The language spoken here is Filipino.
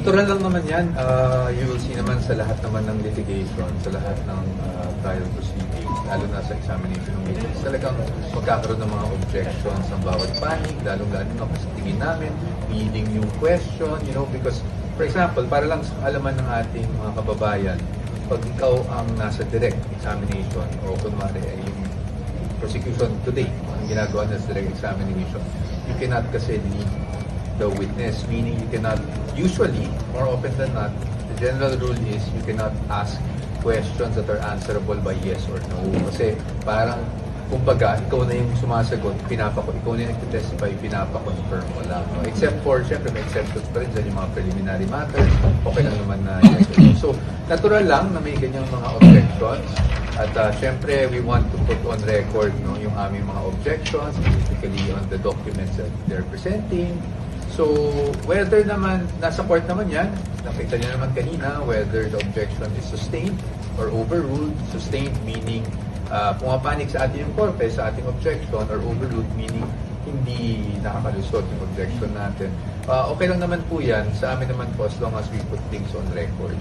natural lang naman yan. You will see naman sa lahat naman ng litigation, sa lahat ng trial proceedings, lalo na sa examination ng witness. Talagang magkakaroon ng mga objections ng bawat panig, lalong-lalo na sa tingin namin, leading yung question, because, for example, para lang sa alaman ng ating mga kababayan, pag ikaw ang nasa direct examination o kunwari ay yung prosecution today, ang ginagawa na sa direct examination, you cannot kasi lead the witness, meaning you cannot, usually, more often than not, the general rule is you cannot ask questions that are answerable by yes or no. Kasi parang, kumbaga, ikaw na yung sumasagot, ikaw na yung nag-testify, pinapakonfirm mo lang. No? Except for, syempre may exceptions pa rin dyan, yung mga preliminary matters, okay lang naman na yes or no. So, natural lang na may ganyang mga objections. At syempre, we want to put on record yung aming mga objections, specifically on the documents that they're presenting. So, whether naman, nasa court naman yan, nakita niyo naman kanina, whether the objection is sustained or overruled. Sustained meaning pumapanig sa atin yung korte sa ating objection, or overruled meaning hindi nakakalusot yung objection natin. Okay lang naman po yan, sa amin naman po as long as we put things on record.